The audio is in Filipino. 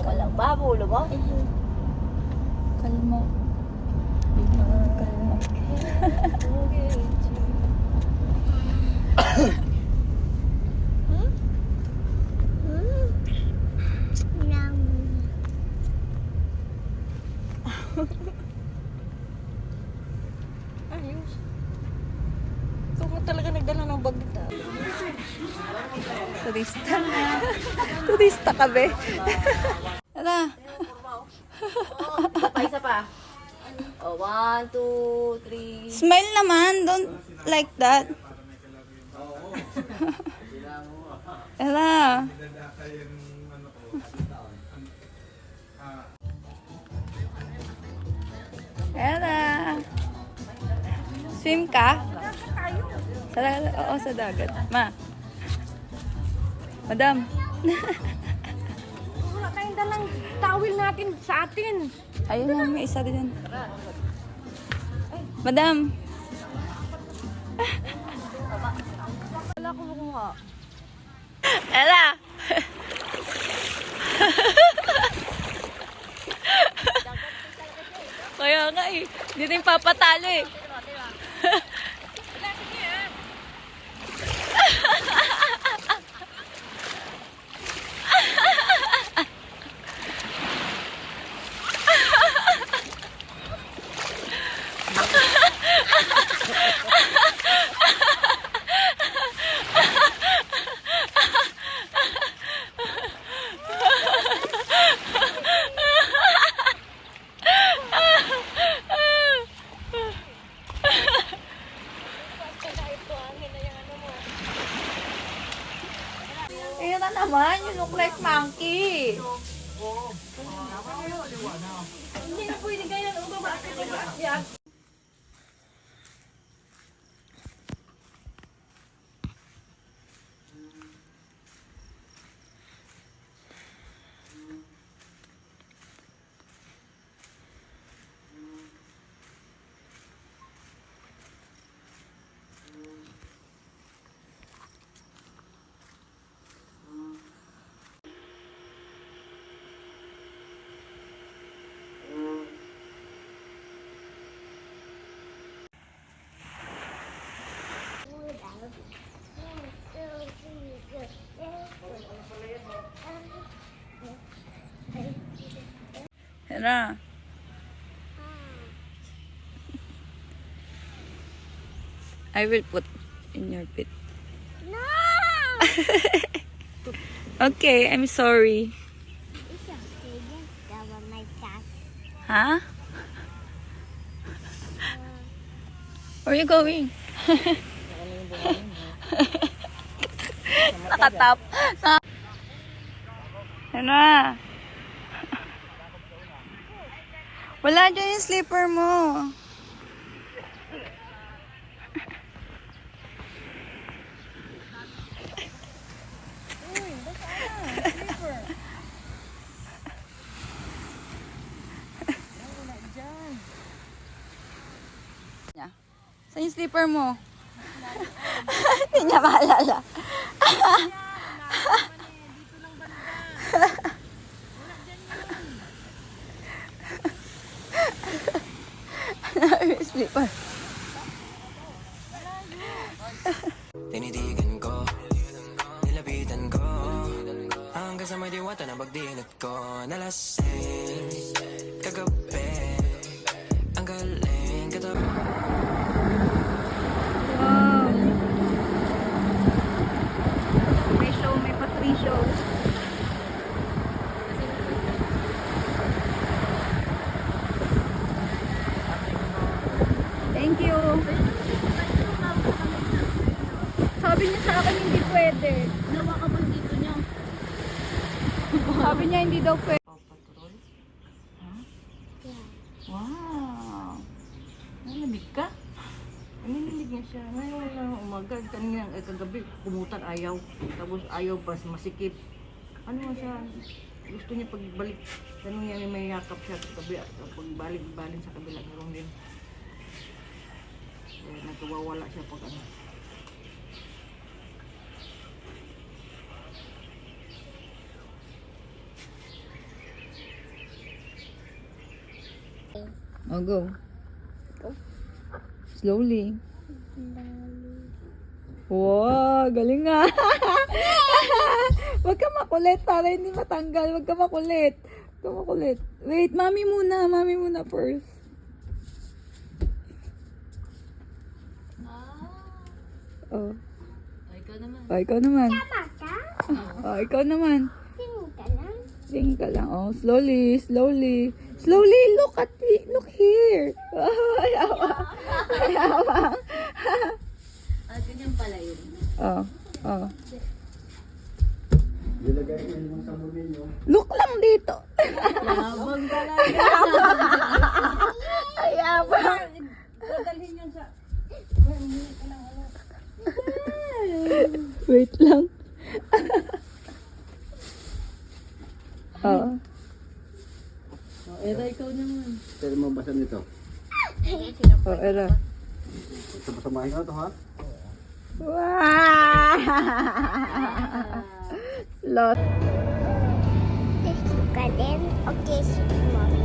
walang babulo mo. Kalma. Kalma. Ayos. Ito mo talaga nagdala ng bag dito. Turista. Turista ka, be. Tara. Isa pa. Oh, 1, 2, 3. Smile naman. Don't like that. Tara. Tara. Swim ka? Oo, sa dagat. Ma. Madam. Wala tayong dalang towel natin sa atin. Ayun na, may isa din. Madam. Wala ko makuha. Ella. Kaya nga eh. Hindi rin papatalo eh. Ayun na naman, you look like monkey. Hindi na pwede ganyan. Ang baba. Yan. Tara. I will put in your pit. No! Okay, I'm sorry. It's okay. That was my cat. Huh? Where are you going? Nakatap. Ano na? Wala dyan yung slipper mo. Saan yung slipper mo? Hindi niya maalala. Yung slipper. Tinitigan ko, nilapitan ko, hanggang sa may diwata na pagdinat ko. Nalasing, kagabi, ang galing katabi. Wow. May show, may pa-3 show. Thank you. Sabi niya sa akin hindi pwede. Nawa ka bang dito niya? Sabi niya hindi daw pwede. Patrol? Huh? Wow. Nanilig ka? Nanilig niya siya. Ngayon lang umaga. Kanina kagabi kumutan ayaw. Tapos ayaw pa masikip. Ano nga siya? Gusto niya pagbalik. Tanong niya may yakap siya sa kabi. Pagbalik-balin sa kabilang room din. Nagkawawala siya pag ano. Oh, go. Slowly. Wow, galing nga. Huwag ka makulit para hindi matanggal. Huwag ka makulit. Huwag ka makulit. Wait, mami muna. Mami muna first. Oh. Ikaw naman. Oh, ikaw naman. Tama ka? Oh, ikaw naman. Tingin ka lang. Tingin ka lang. Oh, slowly, slowly. Slowly, look at me. Look here. Oh, ayawang. Ayawang. Ganyan pala yun. Oh, oh. Nilagay niyo yung sa muli niyo. Look lang dito. Labang talaga. Ayawang. Dadalhin yan sa... Wait lang. Oh. Era, ikaw naman. Pero mabasa nito. Oh, era. Sabay-samahin ko na to ha. Wow! Lot. Tissue ka din? O tissue mo?